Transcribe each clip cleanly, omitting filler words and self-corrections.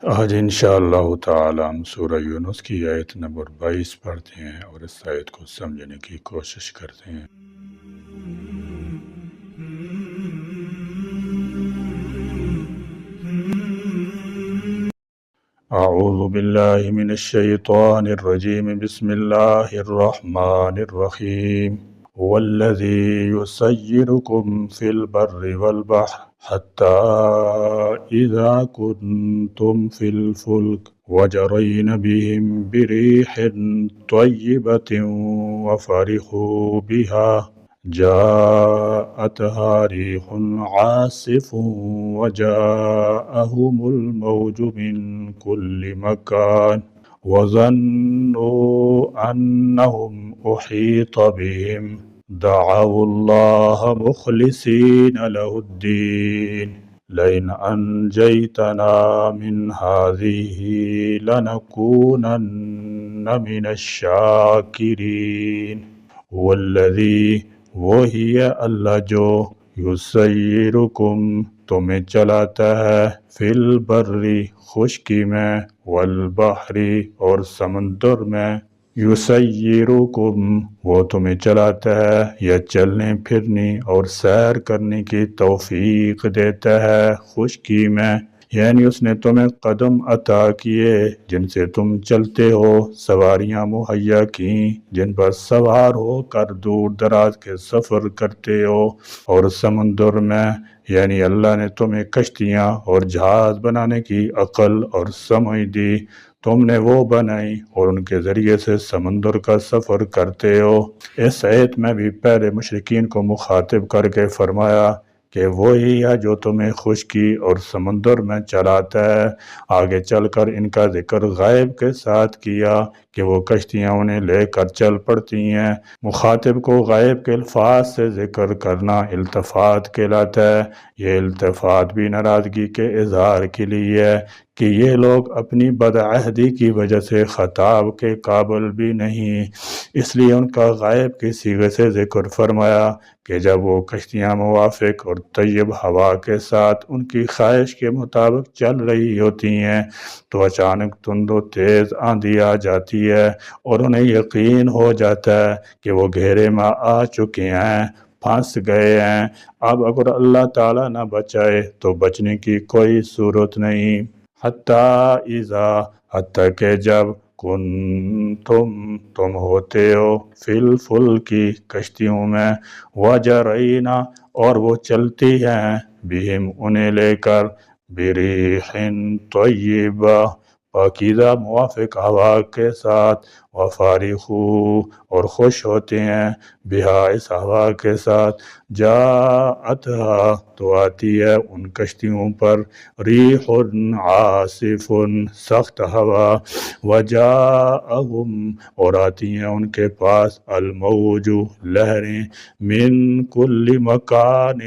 آج انشاءاللہ تعالی ہم سورہ یونس کی آیت نمبر 22 پڑھتے ہیں اور اس آیت کو سمجھنے کی کوشش کرتے ہیں۔ اعوذ باللہ من الشیطان الرجیم، بسم اللہ الرحمن الرحیم۔ هو الذی یسیرکم فی البر والبحر حتی اذا کنتم فی الفلک وجرین بهم بریح طیبۃ وفرحوا بها جاءتها ريح عاصف وجاءهم الموج من كل مكان وظنوا أنهم أحيط بهم دعوا الله مخلصين له الدين لئن أنجيتنا من هذه لنكونن من الشاكرين۔ والذی وہی ہے اللہ جو یسیرکم تمہیں چلاتا ہے فی البری خشکی میں والبحری اور سمندر میں۔ یسیرکم وہ تمہیں چلاتا ہے یا چلنے پھرنے اور سیر کرنے کی توفیق دیتا ہے خشکی میں، یعنی اس نے تمہیں قدم عطا کیے جن سے تم چلتے ہو، سواریاں مہیا کی جن پر سوار ہو کر دور دراز کے سفر کرتے ہو، اور سمندر میں یعنی اللہ نے تمہیں کشتیاں اور جہاز بنانے کی عقل اور سمجھ دی، تم نے وہ بنائی اور ان کے ذریعے سے سمندر کا سفر کرتے ہو۔ اس آیت میں بھی پہلے مشرکین کو مخاطب کر کے فرمایا کہ وہی ہے جو تمہیں خشکی اور سمندر میں چلاتا ہے۔ آگے چل کر ان کا ذکر غائب کے ساتھ کیا کہ وہ کشتیاں انہیں لے کر چل پڑتی ہیں۔ مخاطب کو غائب کے الفاظ سے ذکر کرنا التفات کہلاتا ہے۔ یہ التفات بھی ناراضگی کے اظہار کے لیے ہے کہ یہ لوگ اپنی بدعہدی کی وجہ سے خطاب کے قابل بھی نہیں، اس لیے ان کا غائب کے صیغے سے ذکر فرمایا کہ جب وہ کشتیاں موافق اور طیب ہوا کے ساتھ ان کی خواہش کے مطابق چل رہی ہوتی ہیں تو اچانک تند و تیز آندھی آ جاتی ہے اور انہیں یقین ہو جاتا ہے کہ وہ گھیرے میں آ چکے ہیں، پھنس گئے ہیں، اب اگر اللہ تعالیٰ نہ بچائے تو بچنے کی کوئی صورت نہیں۔ حتیٰ کہ جب تم ہوتے ہو فی الفلکی کشتیوں میں، وجرینا اور وہ چلتی ہیں بہم انہیں لے کر بریح طیبہ پاکیزہ موافق ہوا کے ساتھ، وفارحوا اور خوش ہوتے ہیں بہا اس ہوا کے ساتھ، جاءتها تو آتی ہے ان کشتیوں پر ریح عاصف سخت ہوا، وجاءہم اور آتی ہیں ان کے پاس الموج لہریں، من کل مکان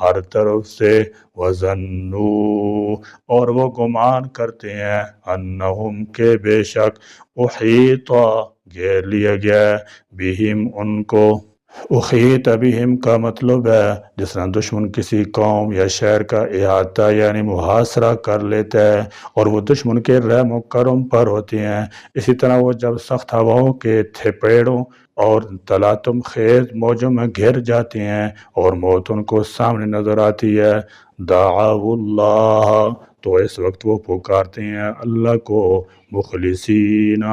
ہر طرف سے، وظنوا اور وہ گمان کرتے ہیں انہم کے بے شک احیط گھیر لیا گیا بہم ان کو۔ احیط بہم کا مطلب ہے جس طرح دشمن کسی قوم یا شہر کا احاطہ یعنی محاصرہ کر لیتا ہے اور وہ دشمن کے رحم و کرم پر ہوتے ہیں، اسی طرح وہ جب سخت ہواؤں کے تھپیڑوں اور تلاطم خیز موجوں میں گر جاتے ہیں اور موت ان کو سامنے نظر آتی ہے، دعوا اللہ تو اس وقت وہ پکارتے ہیں اللہ کو، مخلصین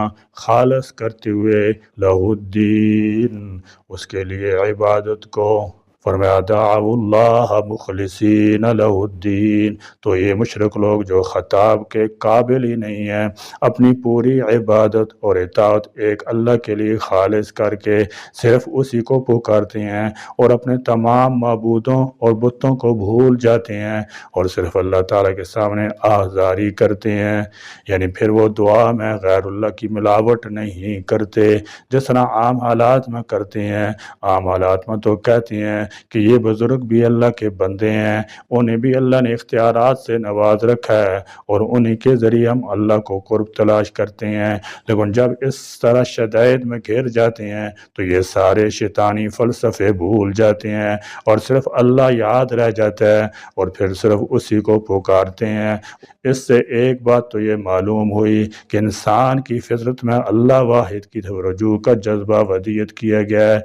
خالص کرتے ہوئے، لہ الدین اس کے لیے عبادت کو۔ فرمایا دعوا اللہ مخلصین لہ الدین، تو یہ مشرک لوگ جو خطاب کے قابل ہی نہیں ہیں، اپنی پوری عبادت اور اطاعت ایک اللہ کے لیے خالص کر کے صرف اسی کو پکارتے ہیں اور اپنے تمام معبودوں اور بتوں کو بھول جاتے ہیں اور صرف اللہ تعالیٰ کے سامنے آہذاری کرتے ہیں، یعنی پھر وہ دعا میں غیر اللہ کی ملاوٹ نہیں کرتے جس طرح عام حالات میں کرتے ہیں۔ عام حالات میں تو کہتے ہیں کہ یہ بزرگ بھی اللہ کے بندے ہیں، انہیں بھی اللہ نے اختیارات سے نواز رکھا ہے اور انہی کے ذریعے ہم اللہ کو قرب تلاش کرتے ہیں۔ لیکن جب اس طرح شدائد میں گھر جاتے ہیں تو یہ سارے شیطانی فلسفے بھول جاتے ہیں اور صرف اللہ یاد رہ جاتا ہے اور پھر صرف اسی کو پکارتے ہیں۔ اس سے ایک بات تو یہ معلوم ہوئی کہ انسان کی فطرت میں اللہ واحد کی طرف رجوع کا جذبہ ودیت کیا گیا ہے۔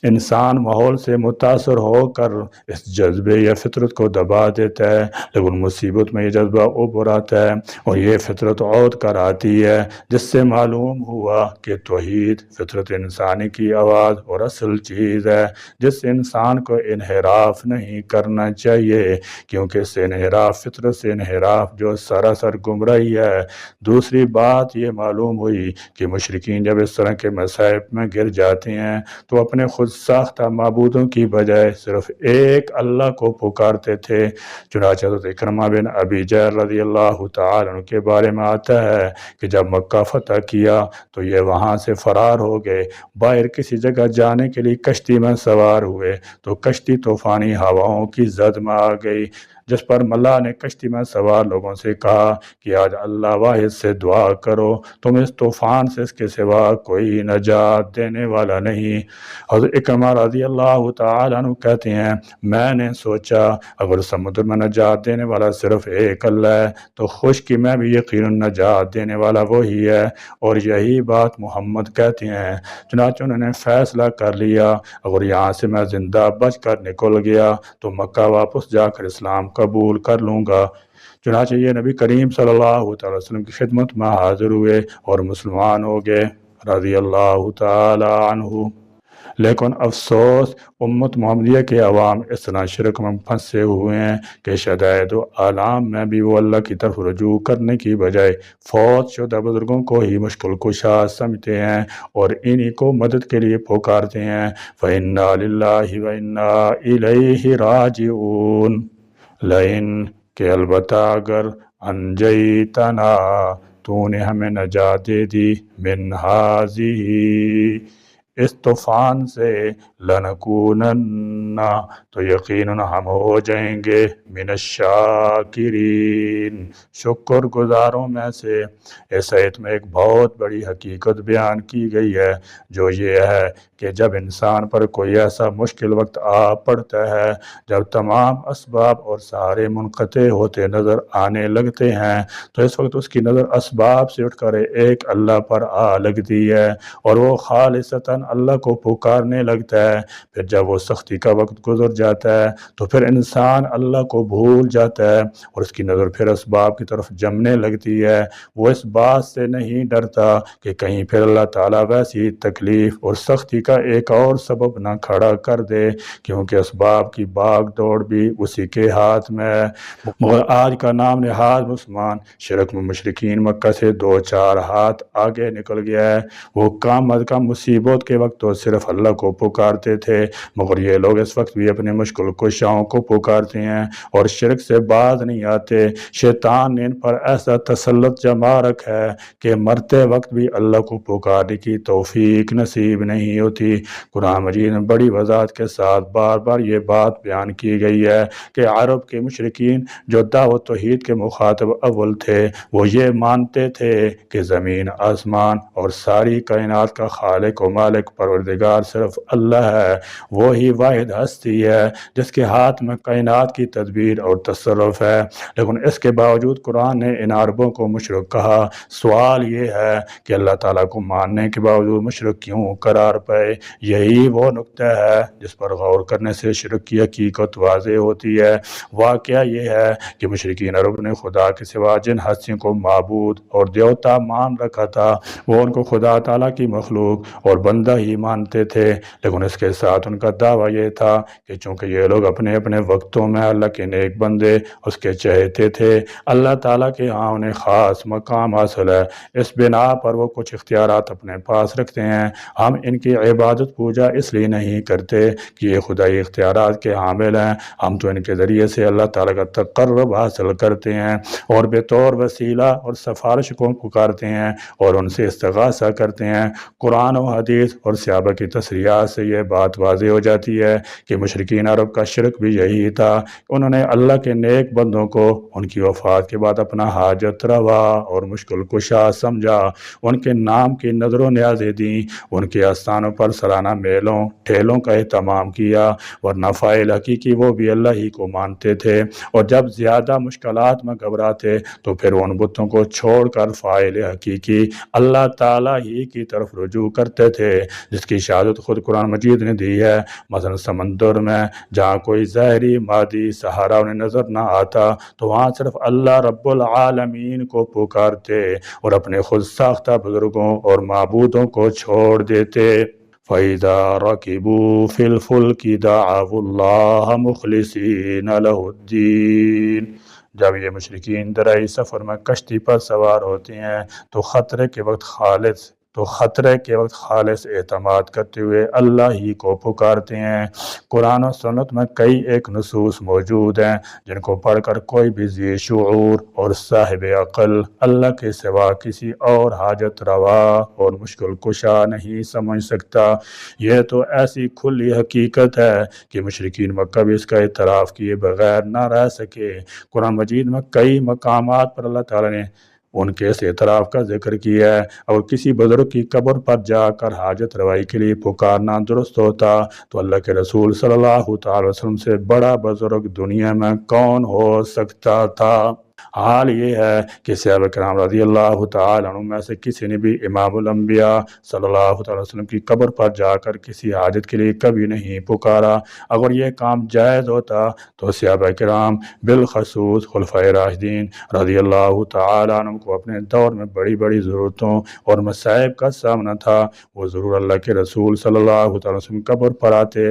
انسان ماحول سے متاثر ہو کر اس جذبے یا فطرت کو دبا دیتا ہے، لیکن مصیبت میں یہ جذبہ ابھر آتا ہے اور یہ فطرت عود کر آتی ہے، جس سے معلوم ہوا کہ توحید فطرت انسانی کی آواز اور اصل چیز ہے جس سے انسان کو انحراف نہیں کرنا چاہیے، کیونکہ اس سے انحراف فطرت سے انحراف جو سراسر گمراہی ہے۔ دوسری بات یہ معلوم ہوئی کہ مشرکین جب اس طرح کے مصائب میں گر جاتے ہیں تو اپنے خود ساختہ معبودوں کی بجائے صرف ایک اللہ کو پکارتے تھے۔ چنانچہ حضرت اکرمہ بن ابی جہل رضی اللہ تعالیٰ عنہ کے بارے میں آتا ہے کہ جب مکہ فتح کیا تو یہ وہاں سے فرار ہو گئے، باہر کسی جگہ جانے کے لیے کشتی میں سوار ہوئے تو کشتی طوفانی ہواؤں کی زد میں آ گئی، جس پر ملا نے کشتی میں سوار لوگوں سے کہا کہ آج اللہ واحد سے دعا کرو، تم اس طوفان سے اس کے سوا کوئی نجات دینے والا نہیں۔ حضرت اکرمہ رضی اللہ تعالیٰ عنہ کہتے ہیں میں نے سوچا اگر سمندر میں نجات دینے والا صرف ایک اللہ ہے تو خشکی میں بھی یقیناً نجات دینے والا وہی ہے، اور یہی بات محمد کہتے ہیں۔ چنانچہ انہوں نے فیصلہ کر لیا اگر یہاں سے میں زندہ بچ کر نکل گیا تو مکہ واپس جا کر اسلام قبول کر لوں گا۔ چنانچہ یہ نبی کریم صلی اللہ تعالی وسلم کی خدمت میں حاضر ہوئے اور مسلمان ہو گئے رضی اللہ تعالی عنہ۔ لیکن افسوس امت محمدیہ کے عوام اس طرح شرک میں پھنسے ہوئے ہیں کہ شدائد و آلام میں بھی وہ اللہ کی طرف رجوع کرنے کی بجائے فوت شدہ بزرگوں کو ہی مشکل کشا سمجھتے ہیں اور انہی کو مدد کے لیے پکارتے ہیں۔ فَإِنَّا لِلَّهِ وَإِنَّا إِلَيْهِ رَاجِعُونَ۔ لئن کہ البتہ اگر انجیتنا تو نے ہمیں نجات دے دی من ہذہ اس طوفان سے لنکونن تو یقیناً ہم ہو جائیں گے من الشاکرین شکر گزاروں میں سے۔ اس آیت میں ایک بہت بڑی حقیقت بیان کی گئی ہے جو یہ ہے کہ جب انسان پر کوئی ایسا مشکل وقت آ پڑتا ہے جب تمام اسباب اور سارے منقطع ہوتے نظر آنے لگتے ہیں تو اس وقت اس کی نظر اسباب سے اٹھ کر ایک اللہ پر آ لگتی ہے اور وہ خالصتاً اللہ کو پکارنے لگتا ہے۔ پھر جب وہ سختی کا وقت گزر جاتا ہے تو پھر انسان اللہ کو بھول جاتا ہے اور اس کی نظر پھر اسباب کی طرف جمنے لگتی ہے۔ وہ اس بات سے نہیں ڈرتا کہ کہیں پھر اللہ تعالیٰ ویسی تکلیف اور سختی کا ایک اور سبب نہ کھڑا کر دے، کیونکہ اسباب کی باغ دوڑ بھی اسی کے ہاتھ میں ہے۔ مگر آج کا نام نہاد مسلمان شرک میں مشرکین مکہ سے 2-4 ہاتھ آگے نکل گیا ہے۔ وہ کم از کم مصیبت کے وقت تو صرف اللہ کو پکارتے تھے، مگر یہ لوگ اس وقت بھی اپنے مشکل کشاؤں کو پکارتے ہیں اور شرک سے باز نہیں آتے۔ شیطان نے ان پر ایسا تسلط جما رکھا ہے کہ مرتے وقت بھی اللہ کو پکارنے کی توفیق نصیب نہیں ہوتی۔ قرآن مجید میں بڑی وضاحت کے ساتھ بار بار یہ بات بیان کی گئی ہے کہ عرب کے مشرکین جو دعوت توحید کے مخاطب اول تھے وہ یہ مانتے تھے کہ زمین آسمان اور ساری کائنات کا خالق و مالک پروردگار صرف اللہ ہے، وہی واحد ہستی ہے جس کے ہاتھ میں کائنات کی تدبیر اور تصرف ہے۔ لیکن اس کے باوجود قرآن نے ان عربوں کو مشرک کہا۔ سوال یہ ہے کہ اللہ تعالیٰ کو ماننے کے باوجود مشرک کیوں قرار پائے؟ یہی وہ نقطہ ہے جس پر غور کرنے سے شرک کی حقیقت واضح ہوتی ہے۔ واقعہ یہ ہے کہ مشرکین عرب نے خدا کے سوا جن ہستیوں کو معبود اور دیوتا مان رکھا تھا وہ ان کو خدا تعالیٰ کی مخلوق اور بندہ ہی مانتے تھے، لیکن اس کے ساتھ ان کا دعویٰ یہ تھا کہ چونکہ یہ لوگ اپنے اپنے وقتوں میں اللہ کے نیک بندے اس کے چہتے تھے، اللہ تعالیٰ کے ہاں انہیں خاص مقام حاصل ہے، اس بنا پر وہ کچھ اختیارات اپنے پاس رکھتے ہیں۔ ہم ان کی عبادت پوجا اس لیے نہیں کرتے کہ یہ خدائی اختیارات کے حامل ہیں، ہم تو ان کے ذریعے سے اللہ تعالیٰ کا تقرب حاصل کرتے ہیں اور بطور وسیلہ اور سفارش کو پکارتے ہیں اور ان سے استغاثہ کرتے ہیں۔ قرآن و حدیث اور صحابہ کی تصریحات سے یہ بات واضح ہو جاتی ہے کہ مشرکین عرب کا شرک بھی یہی تھا، انہوں نے اللہ کے نیک بندوں کو ان کی وفات کے بعد اپنا حاجت روا اور مشکل کشا سمجھا، ان کے نام کی نظر و نیازیں دیں، ان کے آستانوں پر سالانہ میلوں ٹھیلوں کا اہتمام کیا، ورنہ فاعل حقیقی وہ بھی اللہ ہی کو مانتے تھے، اور جب زیادہ مشکلات میں گھبراتے تو پھر ان بتوں کو چھوڑ کر فاعل حقیقی اللہ تعالیٰ ہی کی طرف رجوع کرتے تھے، جس کی شہادت خود قرآن مجید نے دی ہے۔ مثلا سمندر میں جہاں کوئی ظاہری مادی سہارا انہیں نظر نہ آتا تو وہاں صرف اللہ رب العالمین کو پکارتے اور اپنے خود ساختہ بزرگوں اور معبودوں کو چھوڑ دیتے۔ فَإِذَا رَكِبُوا فِي الْفُلْكِ دَعَوُا اللَّهَ مُخْلِصِينَ لَهُ الدِّينَ۔ جب یہ مشرکین درئی سفر میں کشتی پر سوار ہوتے ہیں تو خطرے کے وقت خالص اعتماد کرتے ہوئے اللہ ہی کو پکارتے ہیں۔ قرآن و سنت میں کئی ایک نصوص موجود ہیں جن کو پڑھ کر کوئی بھی ذی شعور اور صاحب عقل اللہ کے سوا کسی اور حاجت روا اور مشکل کشا نہیں سمجھ سکتا۔ یہ تو ایسی کھلی حقیقت ہے کہ مشرکین مکہ بھی اس کا اعتراف کیے بغیر نہ رہ سکے۔ قرآن مجید میں کئی مقامات پر اللہ تعالیٰ نے ان کے اس اعتراف کا ذکر کیا ہے۔ اور کسی بزرگ کی قبر پر جا کر حاجت روائی کے لیے پکارنا درست ہوتا تو اللہ کے رسول صلی اللہ تعالی وسلم سے بڑا بزرگ دنیا میں کون ہو سکتا تھا۔ حال یہ ہے کہ صحابہ کرام رضی اللہ تعالی عنہ میں سے کسی نے بھی امام الانبیاء صلی اللہ تعالی وسلم کی قبر پر جا کر کسی حاجت کے لیے کبھی نہیں پکارا۔ اگر یہ کام جائز ہوتا تو صحابہ کرام بالخصوص خلفائے راشدین رضی اللہ تعالی عنہ کو اپنے دور میں بڑی بڑی ضرورتوں اور مصائب کا سامنا تھا، وہ ضرور اللہ کے رسول صلی اللہ تعالی وسلم کی قبر پر آتے۔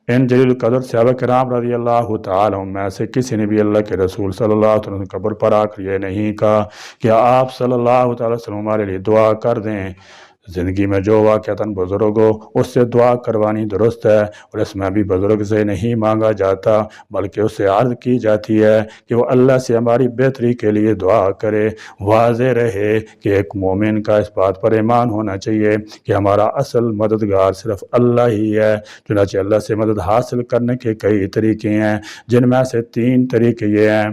ان جلیل القدر صحابہ کرام رضی اللہ تعالی عنہ میں سے کسی نے بھی اللہ کے رسول صلی اللہ علیہ وسلم قبر پر آ کر یہ نہیں کہا کہ آپ صلی اللہ تعالی وسلم ہمارے لیے دعا کر دیں۔ زندگی میں جو واقعتاً بزرگ ہو اس سے دعا کروانی درست ہے، اور اس میں بھی بزرگ سے نہیں مانگا جاتا بلکہ اس سے عرض کی جاتی ہے کہ وہ اللہ سے ہماری بہتری کے لیے دعا کرے۔ واضح رہے کہ ایک مومن کا اس بات پر ایمان ہونا چاہیے کہ ہمارا اصل مددگار صرف اللہ ہی ہے۔ چنانچہ اللہ سے مدد حاصل کرنے کے کئی طریقے ہیں، جن میں سے 3 طریقے یہ ہیں۔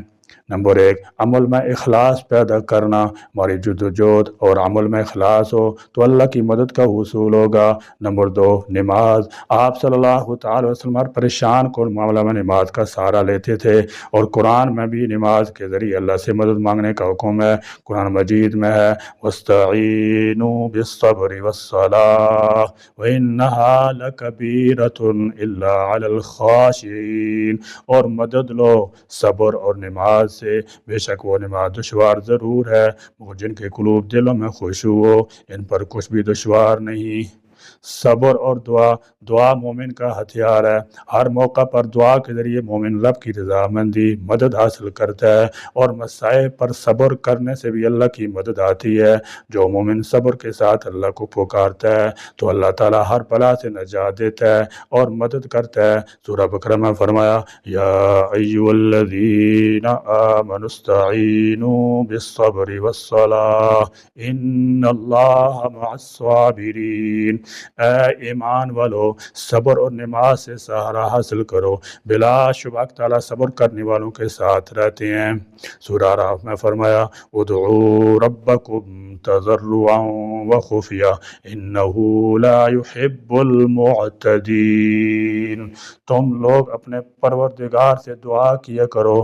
نمبر 1، عمل میں اخلاص پیدا کرنا۔ ہماری جدوجہد اور عمل میں اخلاص ہو تو اللہ کی مدد کا حصول ہوگا۔ نمبر 2، نماز۔ آپ صلی اللہ تعالی وسلم ہر پریشان کو معاملہ میں نماز کا سہارا لیتے تھے، اور قرآن میں بھی نماز کے ذریعے اللہ سے مدد مانگنے کا حکم ہے۔ قرآن مجید میں ہے وَاسْتَعِینُوا بِالصَّبْرِ وَالصَّلَاةِ وَإِنَّهَا لَكَبِیرَةٌ إِلَّا عَلَى الْخَاشِعِینَ، اور مدد لو صبر اور نماز سے، بے شک وہ نماز دشوار ضرور ہے مگر جن کے قلوب دلوں میں خشوع ہو ان پر کچھ بھی دشوار نہیں۔ صبر اور دعا مومن کا ہتھیار ہے۔ ہر موقع پر دعا کے ذریعے مومن رب کی رضامندی مدد حاصل کرتا ہے، اور مصائب پر صبر کرنے سے بھی اللہ کی مدد آتی ہے۔ جو مومن صبر کے ساتھ اللہ کو پکارتا ہے تو اللہ تعالیٰ ہر بلا سے نجات دیتا ہے اور مدد کرتا ہے۔ سورہ بقرہ میں فرمایا یا ایھا الذین آمنوا استعینوا بالصبر والصلاۃ ان اللہ مع الصابرین۔ اے ایمان والو، صبر اور نماز سے سہارا حاصل کرو، بلا شبہ تعالیٰ صبر کرنے والوں کے ساتھ رہتے ہیں۔ سورہ اعراف میں فرمایا ادعوا ربکم تضرعا وخفیا انہ لا يحب المعتدین۔ تم لوگ اپنے پروردگار سے دعا کیا کرو،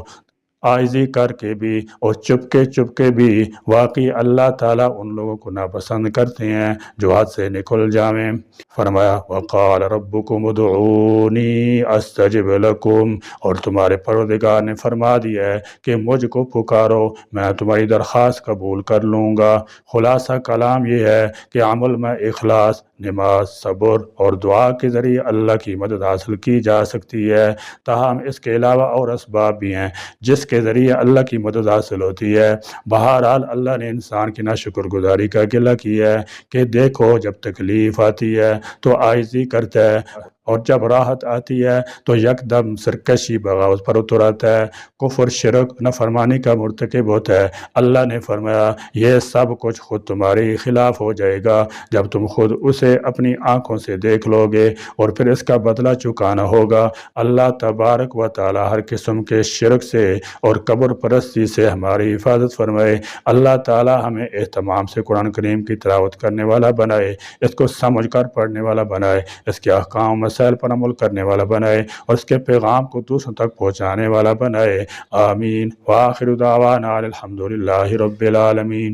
عاجزی کر کے بھی اور چپکے بھی، واقعی اللہ تعالیٰ ان لوگوں کو ناپسند کرتے ہیں جو حد سے نکل جاویں۔ فرمایا وقال ربکم ادعونی استجب لکم، اور تمہارے پروردگار نے فرما دیا ہے کہ مجھ کو پکارو میں تمہاری درخواست قبول کر لوں گا۔ خلاصہ کلام یہ ہے کہ عمل میں اخلاص، نماز، صبر اور دعا کے ذریعے اللہ کی مدد حاصل کی جا سکتی ہے۔ تاہم اس کے علاوہ اور اسباب بھی ہیں جس کے ذریعے اللہ کی مدد حاصل ہوتی ہے۔ بہرحال اللہ نے انسان کی ناشکر گزاری کا گلہ کیا ہے کہ دیکھو جب تکلیف آتی ہے تو عاجزی کرتا ہے، اور جب راحت آتی ہے تو یکدم سرکشی بغاوت پر اتر آتا ہے، کفر شرک نافرمانی کا مرتکب ہوتا ہے۔ اللہ نے فرمایا یہ سب کچھ خود تمہارے خلاف ہو جائے گا جب تم خود اسے اپنی آنکھوں سے دیکھ لو گے اور پھر اس کا بدلہ چکانا ہوگا۔ اللہ تبارک و تعالی ہر قسم کے شرک سے اور قبر پرستی سے ہماری حفاظت فرمائے۔ اللہ تعالی ہمیں اہتمام سے قرآن کریم کی تلاوت کرنے والا بنائے، اس کو سمجھ کر پڑھنے والا بنائے، اس کے احکام مسائل پر عمل کرنے والا بنائے اور اس کے پیغام کو دوسروں تک پہنچانے والا بنائے۔ آمین۔ وآخر دعوانا الحمدللہ رب العالمین۔